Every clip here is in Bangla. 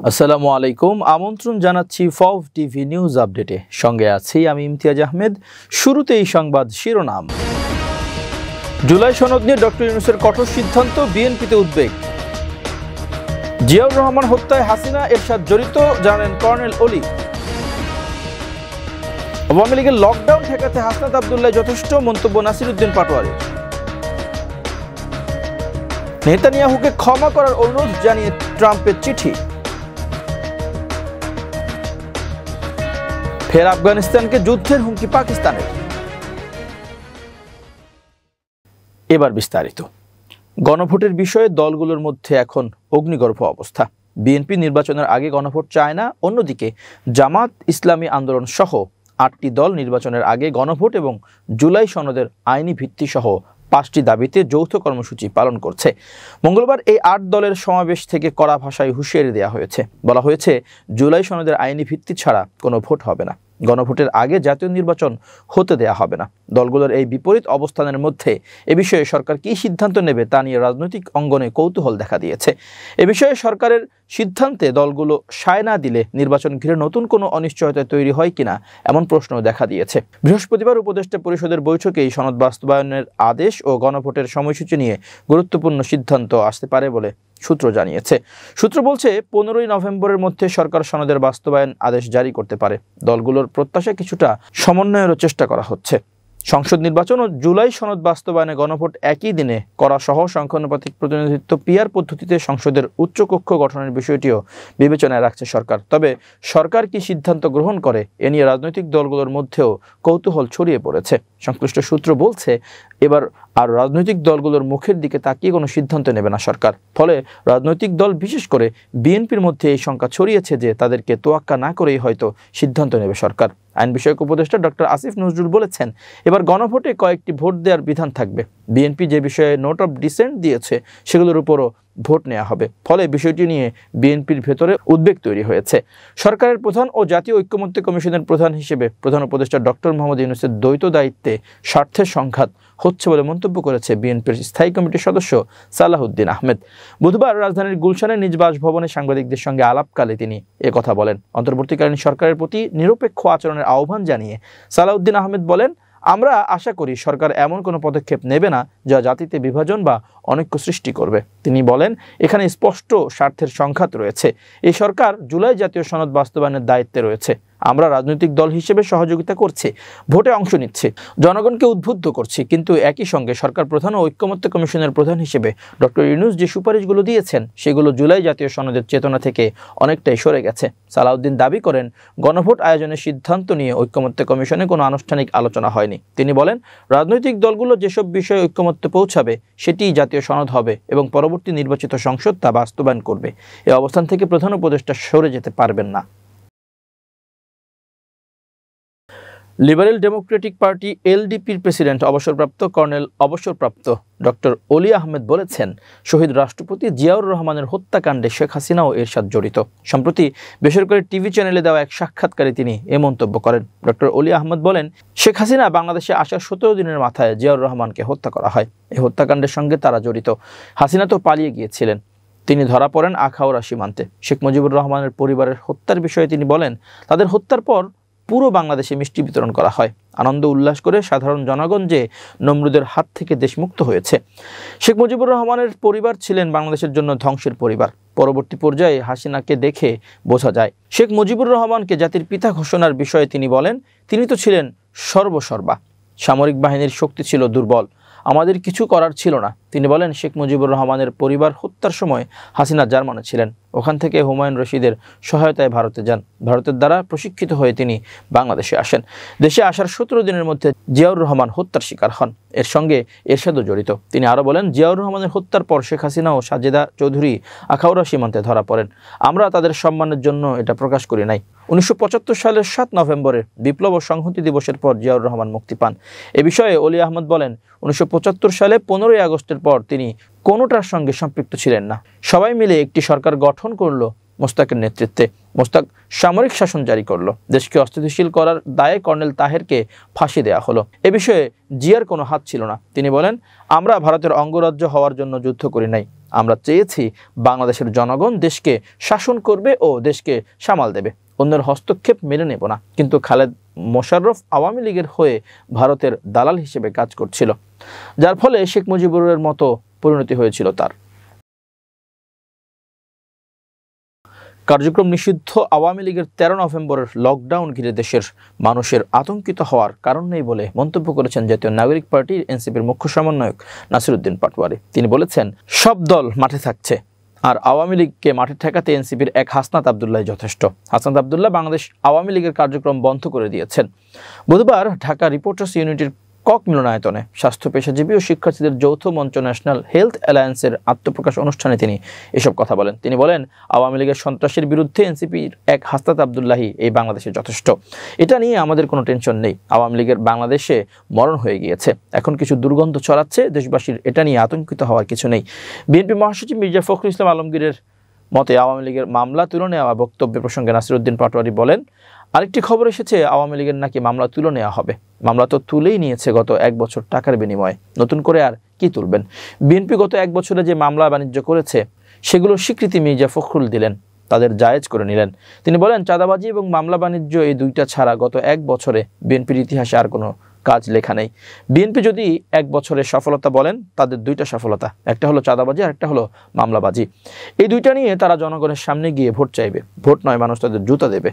আসসালামু আলাইকুম, আমন্ত্রণ জানাচ্ছি ফভ টিভি নিউজ আপডেটে। সঙ্গে আছি আমি ইমতিয়াজ আহমেদ। শুরুতেই সংবাদ শিরোনাম। জুলাই সনদ নিয়ে ডক্টর ইউনূসের কঠোর সিদ্ধান্ত, বিএনপিতে উদ্বেগ। জিয়াউর রহমান হত্যায় হাসিনা এরশাদ জড়িত, জানালেন কর্নেল অলি। আওয়ামী লীগের লকডাউন ঠেকাতে হাসনাত আব্দুল্লাহ যথেষ্ট, মন্তব্য নাসিরউদ্দিন পাটোয়ারি। নেতানিয়াহুকে ক্ষমা করার অনুরোধ জানিয়ে ট্রাম্পের চিঠি। ফের আফগানিস্তানকে যুদ্ধের হুমকি পাকিস্তানের। এবার বিস্তারিত। গণভোটের বিষয়ে দলগুলোর মধ্যে এখন অগ্নিগর্ভ অবস্থা। বিএনপি নির্বাচনের আগে গণভোট চায় না, অন্যদিকে জামাত ইসলামী আন্দোলন সহ 8টি দল নির্বাচনের আগে গণভোট এবং জুলাই সনদের আইনি ভিত্তি সহ 5টি দাবিতে যৌথ কর্মসূচি পালন করছে। মঙ্গলবার এই 8 দলের সমাবেশ থেকে কড়া ভাষায় হুঁশিয়ারি দেওয়া হয়েছে। বলা হয়েছে, জুলাই সনদের আইনি ভিত্তি ছাড়া কোনো ভোট হবে না, গণভোটের আগে জাতীয় নির্বাচন হতে দেয়া হবে না। দলগুলোর এই বিপরীত অবস্থানের মধ্যে এ বিষয়ে সরকার কী সিদ্ধান্ত নেবে তা নিয়ে রাজনৈতিক অঙ্গনে কৌতূহল দেখা দিয়েছে। এ বিষয়ে সরকারের সিদ্ধান্তে দলগুলো সায় না দিলে নির্বাচন ঘিরে নতুন কোনো অনিশ্চয়তা তৈরি হয় কিনা এমন প্রশ্নও দেখা দিয়েছে। বৃহস্পতিবার উপদেষ্টা পরিষদের বৈঠকে এই সনদ বাস্তবায়নের আদেশ ও গণভোটের সময়সূচি নিয়ে গুরুত্বপূর্ণ সিদ্ধান্ত আসতে পারে বলে সূত্র জানিয়েছে। সূত্র বলছে, 15ই নভেম্বরের মধ্যে সরকার সনদের বাস্তবায়ন আদেশ জারি করতে পারে। দলগুলোর প্রত্যাশা কিছুটা সমন্বয়েরও চেষ্টা করা হচ্ছে। সংসদ নির্বাচন ও জুলাই সনদ বাস্তবায়নে গণভোট একই দিনে করা সহ সংখ্যানুপাতিক প্রতিনিধিত্ব পিআর পদ্ধতিতে সংসদের উচ্চকক্ষ গঠনের বিষয়টিও বিবেচনায় রাখছে সরকার। তবে সরকার কি সিদ্ধান্ত গ্রহণ করে এ নিয়ে রাজনৈতিক দলগুলোর মধ্যেও কৌতূহল ছড়িয়ে পড়েছে। সংশ্লিষ্ট সূত্র বলছে, এবার আর রাজনৈতিক দলগুলোর মুখের দিকে তাকিয়ে কোনো সিদ্ধান্ত নেবে না সরকার। ফলে রাজনৈতিক দল, বিশেষ করে বিএনপির মধ্যে এই শঙ্কা ছড়িয়েছে যে তাদেরকে তোয়াক্কা না করেই হয়তো সিদ্ধান্ত নেবে সরকার। আইন বিষয়ক উপদেষ্টা ডক্টর আসিফ নজরুল বলেছেন, এবার গণভোটে কয়েকটি ভোট দেওয়ার বিধান থাকবে। বিএনপি যে বিষয়ে নোট অফ ডিসেন্ট দিয়েছে সেগুলোর উপরও ভোট নেওয়া হবে। ফলে বিষয়টি নিয়ে বিএনপির ভেতরে উদ্বেগ তৈরি হয়েছে। সরকারের প্রধান ও জাতীয় ঐক্যমত্য কমিশনের প্রধান হিসেবে প্রধান উপদেষ্টা ডক্টর মোহাম্মদ ইউনূসের দ্বৈত দায়িত্বে স্বার্থের সংঘাত হচ্ছে বলে মন্তব্য করেছে বিএনপির স্থায়ী কমিটির সদস্য সালাহউদ্দিন আহমেদ। বুধবার রাজধানীর গুলশানের নিজ বাসভবনে সাংবাদিকদের সঙ্গে আলাপকালে তিনি একথা বলেন। অন্তর্বর্তীকালীন সরকারের প্রতি নিরপেক্ষ আচরণের আহ্বান জানিয়ে সালাহউদ্দিন আহমেদ বলেন, আমরা আশা করি সরকার এমন কোনো পদক্ষেপ নেবে না যা জাতিতে বিভাজন বা অনৈক্য সৃষ্টি করবে। তিনি বলেন, এখানে স্পষ্ট স্বার্থের সংঘাত রয়েছে। এই সরকার জুলাই জাতীয় সনদ বাস্তবায়নের দায়িত্বে রয়েছে। আমরা রাজনৈতিক দল হিসেবে সহযোগিতা করছি, ভোটে অংশ নিচ্ছি, জনগণকে উদ্বুদ্ধ করছি, কিন্তু একই সঙ্গে সরকার প্রধান ও ঐক্যমত্য কমিশনের প্রধান হিসেবে ডক্টর ইউনূস যে সুপারিশগুলো দিয়েছেন সেগুলো জুলাই জাতীয় সনদের চেতনা থেকে অনেকটাই সরে গেছে। সালাউদ্দিন দাবি করেন, গণভোট আয়োজনের সিদ্ধান্ত নিয়ে ঐক্যমত্য কমিশনে কোনো আনুষ্ঠানিক আলোচনা হয়নি। তিনি বলেন, রাজনৈতিক দলগুলো যেসব বিষয়ে ঐক্যমত্য পৌঁছাবে সেটিই জাতীয় সনদ হবে এবং পরবর্তী নির্বাচিত সংসদ তা বাস্তবায়ন করবে। এই অবস্থান থেকে প্রধান উপদেষ্টা সরে যেতে পারবেন না। লিবারেল ডেমোক্রেটিক পার্টি এলডিপির প্রেসিডেন্ট অবসরপ্রাপ্ত ডক্টর অলি আহমেদ বলেছেন, শহীদ রাষ্ট্রপতি জিয়াউর রহমানের হত্যাকাণ্ডে শেখ হাসিনা ও এরশাদ জড়িত। সম্প্রতি বেসরকারি টিভি চ্যানেলে দেওয়া এক সাক্ষাৎকারে তিনি এ মন্তব্য করেন। ডক্টর অলি আহমেদ বলেন, শেখ হাসিনা বাংলাদেশে আসার 17 দিনের মাথায় জিয়াউর রহমানকে হত্যা করা হয়। এই হত্যাকাণ্ডের সঙ্গে তারা জড়িত। হাসিনা তো পালিয়ে গিয়েছিলেন, তিনি ধরা পড়েন আখাউড়া সীমান্তে। শেখ মুজিবুর রহমানের পরিবারের হত্যার বিষয়ে তিনি বলেন, তাদের হত্যার পর পুরো বাংলাদেশে মিষ্টি বিতরণ করা হয়, আনন্দ উল্লাস করে সাধারণ জনগণ যে নমরুদের হাত থেকে দেশমুক্ত হয়েছে। শেখ মুজিবুর রহমানের পরিবার ছিলেন বাংলাদেশের জন্য ধ্বংসের পরিবার। পরবর্তী পর্যায়ে হাসিনাকে দেখে বোঝা যায়, শেখ মুজিবুর রহমানকে জাতির পিতা ঘোষণার বিষয়ে তিনি বলেন, তিনি তো ছিলেন সর্বসর্বা, সামরিক বাহিনীর শক্তি ছিল দুর্বল, আমাদের কিছু করার ছিল না। তিনি বলেন, শেখ মুজিবুর রহমানের পরিবার হত্যার সময় হাসিনা জার্মানে ছিলেন। ওখান থেকে হুমায়ুন রশিদের সহায়তায় ভারতে যান। ভারতের দ্বারা প্রশিক্ষিত হয়ে তিনি বাংলাদেশে আসেন। দেশে আসার 17 দিনের মধ্যে জিয়াউর রহমান হত্যার শিকার হন। এর সঙ্গে এরশাদও জড়িত। তিনি আরও বলেন, জিয়াউর রহমানের হত্যার পর শেখ হাসিনা ও সাজেদা চৌধুরী আখাউড়া সীমান্তে ধরা পড়েন। আমরা তাদের সম্মানের জন্য এটা প্রকাশ করি নাই। 1975 সালের 7 নভেম্বরে বিপ্লব ও সংহতি দিবসের পর জিয়াউর রহমান মুক্তি পান। এ বিষয়ে অলি আহমদ বলেন, 1975 সালে 15ই আগস্টের পর তিনি কোনোটার সঙ্গে সম্পৃক্ত ছিলেন না। সবাই মিলে একটি সরকার গঠন করলো মোস্তাকের নেতৃত্বে। মোস্তাক সামরিক শাসন জারি করলো। দেশকে অস্থিতিশীল করার দায়ে কর্নেল তাহেরকে ফাঁসি দেয়া হলো। এ বিষয়ে জিয়ার কোনো হাত ছিল না। তিনি বলেন, আমরা ভারতের অঙ্গরাজ্য হওয়ার জন্য যুদ্ধ করি নাই, আমরা চেয়েছি বাংলাদেশের জনগণ দেশকে শাসন করবে ও দেশকে সামাল দেবে, অন্যের হস্তক্ষেপ মেনে নেব না। কিন্তু খালেদ মোশাররফ আওয়ামী লীগের হয়ে ভারতের দালাল হিসেবে কাজ করছিল, যার ফলে শেখ মুজিবুরের মতো পরিণতি হয়েছিল তার। কার্যক্রম নিষিদ্ধ আওয়ামী লীগের 13 নভেম্বরের লকডাউন ঘিরে দেশের মানুষের আতঙ্কিত হওয়ার কারণ নেই বলে মন্তব্য করেছেন জাতীয় নাগরিক পার্টি এনসিপির মুখ্য সমন্বয়ক নাসিরউদ্দিন পাটোয়ারি। তিনি বলেছেন, সব দল মাঠে থাকছে, আর আওয়ামী লীগকে মাঠে ঠেকাতে এনসিপির এক হাসনাত আবদুল্লাহ যথেষ্ট। হাসনাত আবদুল্লাহ বাংলাদেশ আওয়ামী লীগের কার্যক্রম বন্ধ করে দিয়েছেন। বুধবার ঢাকা রিপোর্টার্স ইউনিটির কক মিলনায়তনে স্বাস্থ্য পেশাজীবী ও শিক্ষার্থীদের যৌথ মঞ্চ ন্যাশনাল হেলথ অ্যালায়েন্সের আত্মপ্রকাশ অনুষ্ঠানে তিনি এসব কথা বলেন। তিনি বলেন, আওয়ামী লীগের সন্ত্রাসের বিরুদ্ধে এনসিপির এক হাসনাত আবদুল্লাহি এই বাংলাদেশে যথেষ্ট। এটা নিয়ে আমাদের কোনো টেনশন নেই। আওয়ামী লীগের বাংলাদেশে মরণ হয়ে গিয়েছে, এখন কিছু দুর্গন্ধ ছড়াচ্ছে, দেশবাসীর এটা নিয়ে আতঙ্কিত হওয়ার কিছু নেই। বিএনপি মহাসচিব মির্জা ফখরুল ইসলাম আলমগীরের মতে আওয়ামী লীগের মামলা তুলে নেওয়া বক্তব্যের প্রসঙ্গে নাসিরউদ্দিন পাটোয়ারি বলেন, আরেকটি খবর এসেছে আওয়ামী লীগের নাকি মামলা তুলে নেওয়া হবে। মামলা তো তুলেই নিয়েছে গত 1 বছর টাকার বিনিময়ে, নতুন করে আর কি তুলবেন? বিএনপি গত 1 বছরে যে মামলা বাণিজ্য করেছে সেগুলোর স্বীকৃতি মির্জা ফখরুল দিলেন, তাদের জায়েজ করে নিলেন। তিনি বলেন, চাঁদাবাজি এবং মামলা বাণিজ্য এই দুইটা ছাড়া গত 1 বছরে বিএনপির ইতিহাসে আর কোনো কাজ লেখা নেই। বিএনপি যদি 1 বছরের সফলতা বলেন, তাদের দুইটা সফলতা, একটা হলো চাঁদাবাজি আর একটা হলো মামলাবাজি। এই দুইটা নিয়ে তারা জনগণের সামনে গিয়ে ভোট চাইবে, ভোট নয় মানুষ তাদের জুতা দেবে।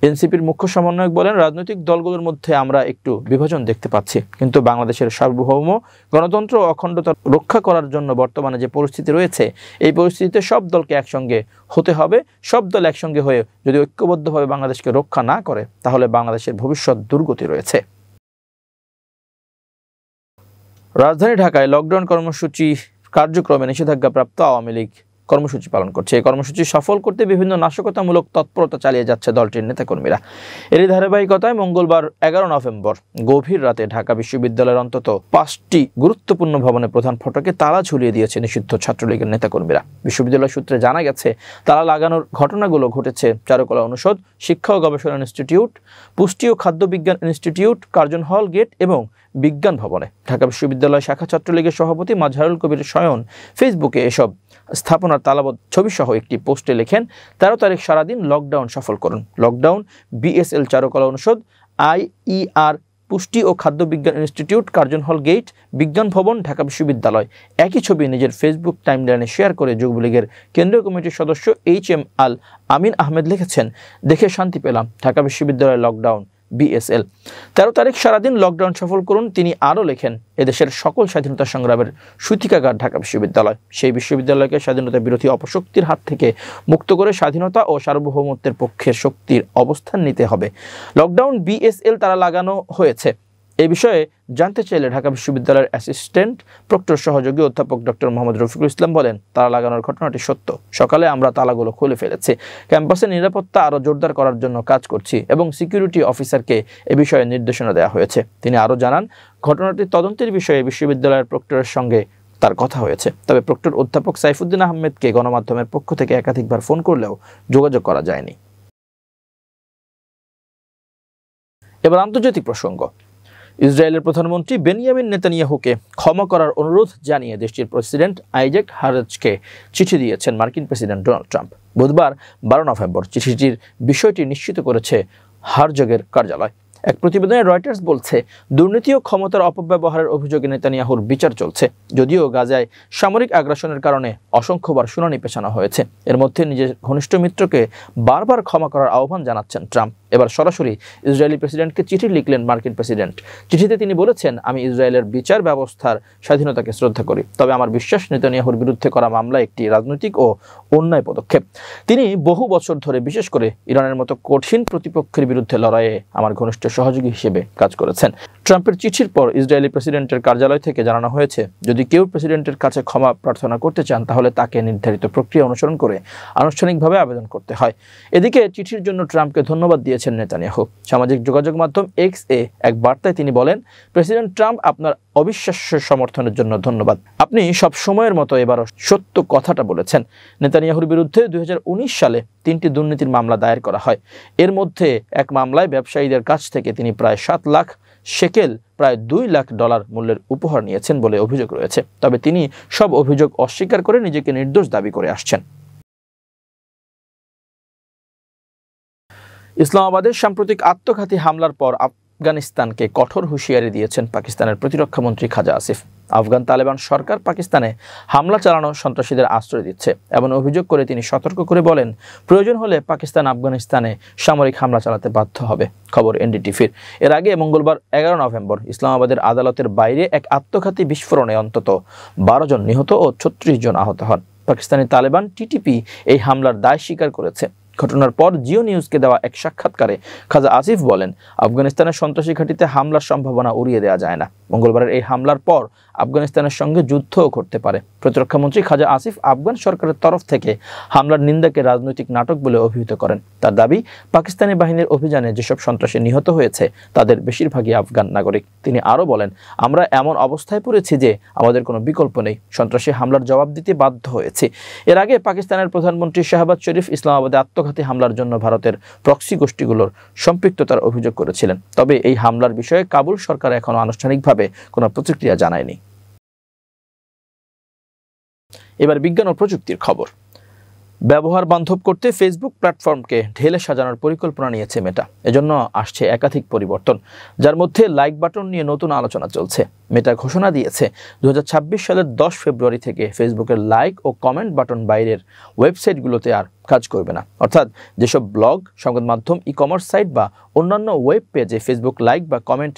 এনসিপির মুখ্য সমন্বয়ক বলেন, রাজনৈতিক দলগুলোর মধ্যে আমরা একটু বিভাজন দেখতে পাচ্ছি, কিন্তু বাংলাদেশের সার্বভৌম গণতন্ত্র ও অখণ্ডতা রক্ষা করার জন্য বর্তমানে যে পরিস্থিতি রয়েছে, এই পরিস্থিতিতে সব দলকে একসঙ্গে হতে হবে। সব দল একসঙ্গে হয়ে যদি ঐক্যবদ্ধভাবে বাংলাদেশকে রক্ষা না করে, তাহলে বাংলাদেশের ভবিষ্যৎ দুর্গতি রয়েছে। রাজধানী ঢাকায় লকডাউন কর্মসূচি কার্যক্রমে নিষেধাজ্ঞাপ্রাপ্ত আওয়ামী লীগ কর্মসূচি পালন করছে। এই কর্মসূচি সফল করতে বিভিন্ন নাশকতামূলক তৎপরতা চালিয়ে যাচ্ছে দলটির নেতাকর্মীরা। এরই ধারাবাহিকতায় মঙ্গলবার 11 নভেম্বর গভীর রাতে ঢাকা বিশ্ববিদ্যালয়ের অন্তত 5টি গুরুত্বপূর্ণ ভবনের প্রধান ফটকে তালা ঝুলিয়ে দিয়েছে নিষিদ্ধ ছাত্রলীগের নেতাকর্মীরা। বিশ্ববিদ্যালয় সূত্রে জানা গেছে, তালা লাগানোর ঘটনাগুলো ঘটেছে চারুকলা অনুষদ, শিক্ষা ও গবেষণা ইনস্টিটিউট, পুষ্টি ও খাদ্য বিজ্ঞান ইনস্টিটিউট, কার্জন হল গেট এবং বিজ্ঞান ভবনে। ঢাকা বিশ্ববিদ্যালয় শাখা ছাত্রলীগের সভাপতি মাজহারুল কবির স্বয়ন ফেসবুকে এসব স্থাপনার তালাবদ্ধ ছবি সহ একটি পোস্টে লেখেন, 13 তারিখ সারাদিন লকডাউন সফল করুন। লকডাউন বিএসএল চারুকলা অনুষদ, আইইআর পুষ্টি ও খাদ্য বিজ্ঞান ইনস্টিটিউট, কার্জন হল গেট, বিজ্ঞান ভবন, ঢাকা বিশ্ববিদ্যালয়। একই ছবি নিজের ফেসবুক টাইমলাইনে শেয়ার করে যুবলীগের কেন্দ্রীয় কমিটির সদস্য HM আল আমিন আহমেদ লিখেছেন, দেখে শান্তি পেলাম, ঢাকা বিশ্ববিদ্যালয়ের লকডাউন বিএসএল। 13 তারিখ সারাদিন লকডাউন সফল করুন। তিনি আরও লেখেন, এদেশের সকল স্বাধীনতা সংগ্রামের সূতিকাগার ঢাকা বিশ্ববিদ্যালয়। সেই বিশ্ববিদ্যালয়কে স্বাধীনতা বিরোধী অপশক্তির হাত থেকে মুক্ত করে স্বাধীনতা ও সার্বভৌমত্বের পক্ষের শক্তির অবস্থান নিতে হবে। লকডাউন বিএসএল তারা লাগানো হয়েছে। এই বিষয়ে জানতে চাইলে ঢাকা বিশ্ববিদ্যালয়ের অ্যাসিস্ট্যান্ট প্রক্টর সহযোগী অধ্যাপক ডক্টর মোহাম্মদ রফিকুল ইসলাম বলেন, তালা লাগানোর ঘটনাটি সত্য। সকালে আমরা তালাগুলো খুলে ফেলেছি, ক্যাম্পাসের নিরাপত্তা আরও জোরদার করার জন্য কাজ করছি এবং সিকিউরিটি অফিসারকে এ বিষয়ে নির্দেশনা দেওয়া হয়েছে। তিনি আরও জানান, ঘটনাটির তদন্তের বিষয়ে বিশ্ববিদ্যালয়ের প্রক্টরের সঙ্গে তার কথা হয়েছে। তবে প্রক্টর অধ্যাপক সাইফুদ্দিন আহমেদকে গণমাধ্যমের পক্ষ থেকে একাধিকবার ফোন করলেও যোগাযোগ করা যায়নি। এবার আন্তর্জাতিক প্রসঙ্গ। ইসরায়েলের প্রধানমন্ত্রী বেনিয়ামিন নেতানিয়াহুকে ক্ষমা করার অনুরোধ জানিয়ে দেশটির প্রেসিডেন্ট আইজ্যাক হারেজকে চিঠি দিয়েছেন মার্কিন প্রেসিডেন্ট ডোনাল্ড ট্রাম্প। বুধবার 12 নভেম্বর চিঠিটির বিষয়টি নিশ্চিত করেছে হারজগের কার্যালয়। এক প্রতিবেদনে রয়টার্স বলছে, দুর্নীতি ও ক্ষমতার অপব্যবহারের অভিযোগে নেতানিয়াহুর বিচার চলছে। যদিও গাজায় সামরিক আগ্রাসনের কারণে অসংখ্যবার শুনানি পেছানো হয়েছে। এর মধ্যে নিজের ঘনিষ্ঠ মিত্রকে বারবার ক্ষমা করার আহ্বান জানাচ্ছেন ট্রাম্প। এবার সরাসরি ইসরায়েলি প্রেসিডেন্টকে চিঠি লিখলেন মার্কিন প্রেসিডেন্ট। চিঠিতে তিনি বলেছেন, আমি ইসরায়েলের বিচার ব্যবস্থার স্বাধীনতাকে শ্রদ্ধা করি, তবে আমার বিশ্বাস নেতানিয়াহুর বিরুদ্ধে করা মামলা একটি রাজনৈতিক ও অন্যায় পদক্ষেপ। তিনি বহু বছর ধরে বিশেষ করে ইরানের মতো কঠিন প্রতিপক্ষের বিরুদ্ধে লড়াইয়ে আমার ঘনিষ্ঠ সহযোগী হিসেবে কাজ করেছেন। ট্রাম্পের চিঠির পর ইসরায়েলি প্রেসিডেন্টের কার্যালয় থেকে জানানো হয়েছে, যদি কেউ প্রেসিডেন্টের কাছে ক্ষমা প্রার্থনা করতে চান তাহলে তাকে নির্ধারিত প্রক্রিয়া অনুসরণ করে আনুষ্ঠানিকভাবে আবেদন করতে হয়। এদিকে চিঠির জন্য ট্রাম্পকে ধন্যবাদ দিয়েছেন জানিয়েছেন নেতানিয়াহু। সামাজিক যোগাযোগ মাধ্যম এক্স এ এক বার্তায় তিনি বলেন, প্রেসিডেন্ট ট্রাম্প, আপনার অবিশ্বাস্য সমর্থনের জন্য ধন্যবাদ। আপনি সব সময়ের মতো এবারও সত্য কথাটা বলেছেন। নেতানিয়াহুর বিরুদ্ধে 2019 সালে 3টি দুর্নীতির মামলা দায়ের করা হয়। এর মধ্যে এক মামলায় ব্যবসায়ীদের কাছ থেকে তিনি প্রায় 7 লাখ শেকেল, প্রায় $2 লাখ মূল্যের উপহার নিয়েছেন বলে অভিযোগ রয়েছে। তবে তিনি সব অভিযোগ অস্বীকার করে নিজেকে নির্দোষ দাবি করে আসছেন। ইসলামাবাদের সাম্প্রতিক আত্মঘাতী হামলার পর আফগানিস্তানকে কঠোর হুঁশিয়ারি দিয়েছেন পাকিস্তানের প্রতিরক্ষা মন্ত্রী খাজা আসিফ। আফগান তালেবান সরকার পাকিস্তানে হামলা চালানো সন্ত্রাসীদের আশ্রয় দিচ্ছে এমন অভিযোগ করে তিনি সতর্ক করে বলেন, প্রয়োজন হলে পাকিস্তান আফগানিস্তানে সামরিক হামলা চালাতে বাধ্য হবে। খবর এনডিটিভির। এর আগে মঙ্গলবার 11 নভেম্বর ইসলামাবাদের আদালতের বাইরে এক আত্মঘাতী বিস্ফোরণে অন্তত 12 জন নিহত ও 36 জন আহত হন। পাকিস্তানি তালেবান টিটিপি এই হামলার দায় স্বীকার করেছে। ঘটনার পর জিও নিউজকে দেওয়া এক সাক্ষাৎকারে খাজা আসিফ বলেন, আফগানিস্তানের সন্ত্রাসী ঘাঁটিতে হামলার সম্ভাবনা উড়িয়ে দেওয়া যায় না। মঙ্গলবারের এই হামলার পর আফগানিস্তানের সঙ্গে যুদ্ধও ঘটতে পারে। প্রতিরক্ষামন্ত্রী খাজা আসিফ আফগান সরকারের তরফ থেকে হামলার নিন্দাকে রাজনৈতিক নাটক বলে অভিহিত করেন। তার দাবি, পাকিস্তানি বাহিনীর অভিযানে যেসব সন্ত্রাসী নিহত হয়েছে তাদের বেশিরভাগই আফগান নাগরিক। তিনি আরও বলেন, আমরা এমন অবস্থায় পড়েছি যে আমাদের কোনো বিকল্প নেই। সন্ত্রাসী হামলার জবাব দিতে বাধ্য হয়েছি। এর আগে পাকিস্তানের প্রধানমন্ত্রী শাহবাজ শরীফ ইসলামাবাদে আত্মঘাতী হামলার জন্য ভারতের প্রক্সি গোষ্ঠীগুলোর সম্পৃক্ততার অভিযোগ করেছিলেন। তবে এই হামলার বিষয়ে কাবুল সরকার এখনো আনুষ্ঠানিকভাবে কোনো প্রতিক্রিয়া জানায়নি। এবার বিজ্ঞান ও প্রযুক্তির খবর। ব্যবহার বান্ধব করতে ফেসবুক প্ল্যাটফর্মকে ঢেলে সাজানোর পরিকল্পনা নিয়েছে মেটা। এজন্য আসছে একাধিক পরিবর্তন, যার মধ্যে লাইক বাটন নিয়ে নতুন আলোচনা চলছে। মেটা ঘোষণা দিয়েছে 2026 সালের 10 ফেব্রুয়ারি থেকে ফেসবুকের লাইক ও কমেন্ট বাটন বাইরের ওয়েবসাইটগুলোতে আর কাজ করবে না। অর্থাৎ যেসব ব্লগ, সংবাদ মাধ্যম, ই কমার্স সাইট বা অন্যান্য ওয়েব পেজে ফেসবুক লাইক বা কমেন্ট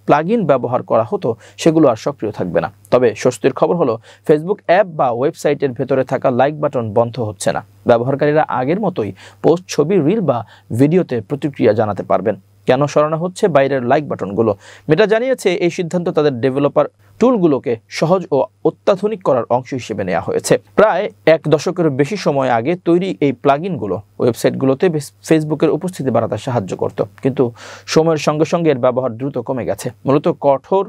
প্লাগইন ব্যবহার করা হতো সেগুলো আর সক্রিয় থাকবে না। তবে স্বস্তির খবর হলো, ফেসবুক অ্যাপ বা ওয়েবসাইটের ভেতরে থাকা লাইক বাটন বন্ধ হচ্ছে না। ব্যবহারকারীরা আগের মতোই পোস্ট, ছবি, রিল বা ভিডিওতে প্রতিক্রিয়া জানাতে পারবেন। কেন সরানো হচ্ছে বাইরের লাইক বাটনগুলো? মেটা জানিয়েছে, এই সিদ্ধান্ত তাদের ডেভেলপার টুলগুলোকে সহজ ও অত্যাধুনিক করার অংশ হিসেবে নেওয়া হয়েছে। প্রায় 1 দশকের বেশি সময় আগে তৈরি এই প্লাগইনগুলো ওয়েবসাইটগুলোতে ফেসবুকের উপস্থিতি বাড়াতে সাহায্য করত, কিন্তু সময়ের সঙ্গে সঙ্গে এর ব্যবহার দ্রুত কমে গেছে। মূলত কঠোর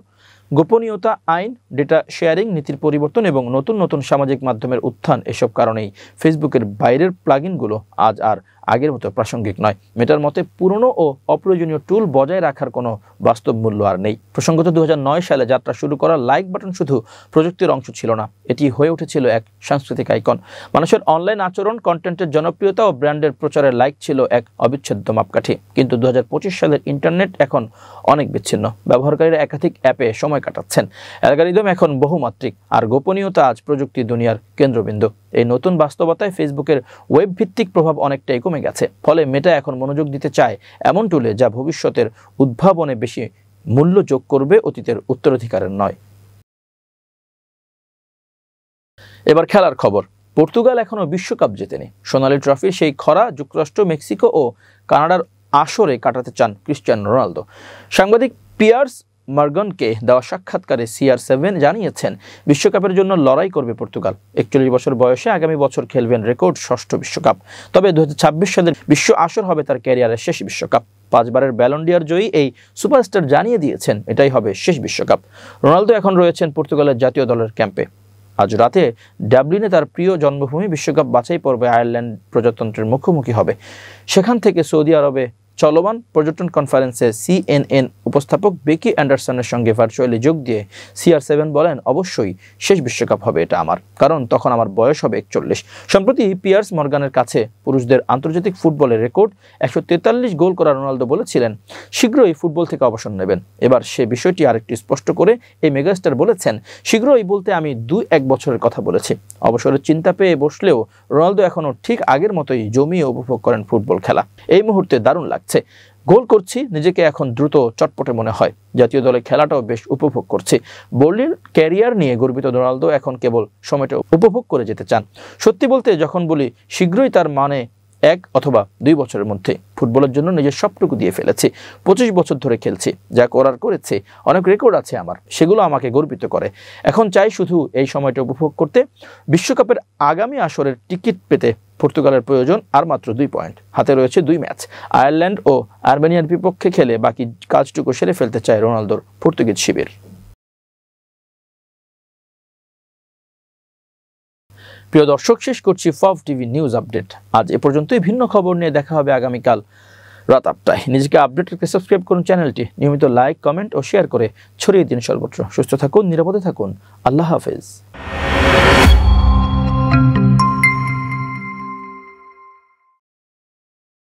গোপনীয়তা আইন, ডেটা শেয়ারিং নীতির পরিবর্তন এবং নতুন নতুন সামাজিক মাধ্যমের উত্থান, এসব কারণেই ফেসবুকের বাইরের প্লাগইনগুলো আজ আর আগের মতো প্রাসঙ্গিক নয়। মেটার মতে, পুরনো ও অপ্রয়োজনীয় টুল বজায় রাখার কোনো বাস্তব মূল্য আর নেই। প্রসঙ্গত 2009 সালে যাত্রা শুরু করা লাইক বাটন শুধু প্রযুক্তির অংশ ছিল না, এটি হয়ে উঠেছিল এক সাংস্কৃতিক আইকন। মানুষের অনলাইন আচরণ, কন্টেন্টের জনপ্রিয়তা ও ব্র্যান্ডের প্রচারের লাইক ছিল এক অবিচ্ছেদ্য মাপকাঠি। কিন্তু 2025 সালের ইন্টারনেট এখন অনেক বিচ্ছিন্ন। ব্যবহারকারীরা একাধিক অ্যাপে সময় কাটাচ্ছেন। অ্যালগরিদম এখন বহুমাত্রিক, আর গোপনীয়তা আজ প্রযুক্তি দুনিয়ার কেন্দ্রবিন্দু। এই নতুন বাস্তবতায় ফেসবুকের ওয়েব ভিত্তিক প্রভাব অনেকটাই কমে গেছে। ফলে মেটা এখন মনোযোগ দিতে চায় এমন টুলে যা ভবিষ্যতের উদ্ভাবনে বেশি মূল্য যোগ করবে, অতীতের উত্তরাধিকারের নয়। এবার খেলার খবর। পর্তুগাল এখনো বিশ্বকাপ জেতেনি। সোনালী ট্রফির সেই খরা যুক্তরাষ্ট্র, মেক্সিকো ও কানাডার আসরে কাটাতে চান ক্রিস্টিয়ানো রোনালদো। সাংবাদিক পিয়ার্স মর্গানকে দেওয়া সাক্ষাৎকারে CR7 জানিয়েছেন, বিশ্বকাপের জন্য লড়াই করবে পর্তুগাল। 41 বছর বয়সে আগামী বছর খেলবেন রেকর্ড 6ষ্ঠ বিশ্বকাপ। তবে 2026 সালের বিশ্ব আসর হবে তার ক্যারিয়ারের শেষ বিশ্বকাপ। 5 বারের ব্যালন ডি'অর জয়ী এই সুপারস্টার জানিয়ে দিয়েছেন, এটাই হবে শেষ বিশ্বকাপ। রোনালদো এখন রয়েছেন পর্তুগালের জাতীয় দলের ক্যাম্পে। আজ রাতে ডাবলিনে তার প্রিয় জন্মভূমি বিশ্বকাপ বাছাই পর্বে আয়ারল্যান্ড প্রজাতন্ত্রের মুখোমুখি হবে। সেখান থেকে সৌদি আরবে চলমান পর্যটন কনফারেন্সে CNN উপস্থাপক বেকি অ্যান্ডারসনের সঙ্গে ভার্চুয়ালি যোগ দিয়ে CR7 বলেন, অবশ্যই শেষ বিশ্বকাপ হবে এটা আমার, কারণ তখন আমার বয়স হবে 41। সম্প্রতি পিয়ার্স মর্গানের কাছে পুরুষদের আন্তর্জাতিক ফুটবলের রেকর্ড 143 গোল করা রোনালদো বলেছিলেন, শীঘ্রই ফুটবল থেকে অবসর নেবেন। এবার সে বিষয়টি আরেকটি স্পষ্ট করে এই মেগাস্টার বলেছেন, শীঘ্রই বলতে আমি 2-1 বছরের কথা বলেছি। অবসরের চিন্তা পেয়ে বসলেও রোনালদো এখনও ঠিক আগের মতোই জমিয়ে উপভোগ করেন ফুটবল খেলা। এই মুহূর্তে দারুণ লাগছে, গোল করছি, নিজেকে এখন দ্রুত চটপটে মনে হয়। জাতীয় দলে খেলাটাও বেশ উপভোগ করছি। বোল্ডের ক্যারিয়ার নিয়ে গর্বিত রোনালদো এখন কেবল সময়টা উপভোগ করে যেতে চান। সত্যি বলতে যখন বলি শীঘ্রই, তার মানে 1 অথবা 2 বছরের মধ্যে ফুটবলের জন্য নিজের সবটুকু দিয়ে ফেলেছি। 25 বছর ধরে খেলছি, যা করার করেছি, অনেক রেকর্ড আছে আমার, সেগুলো আমাকে গর্বিত করে। এখন চাই শুধু এই সময়টা উপভোগ করতে। বিশ্বকাপের আগামী আসরের টিকিট পেতে পর্তুগালের প্রয়োজন আর মাত্র 2 পয়েন্ট। হাতে রয়েছে 2 ম্যাচ, আয়ারল্যান্ড ও আর্মেনিয়ার বিপক্ষে খেলে বাকি কাজটুকু সেরে ফেলতে চায় রোনালদোর পর্তুগিজ শিবির। প্রিয় দর্শক, শেষ করছি ফাফ টিভি নিউজ আপডেট। আজ এ পর্যন্তই। ভিন্ন খবর নিয়ে দেখা হবে আগামীকাল রাত 8টায়। নিজেকে আপডেট করতে সাবস্ক্রাইব করুন চ্যানেলটি, নিয়মিত লাইক, কমেন্ট ও শেয়ার করে ছড়িয়ে দিন সর্বত্র। সুস্থ থাকুন, নিরাপদে থাকুন। আল্লাহ হাফেজ।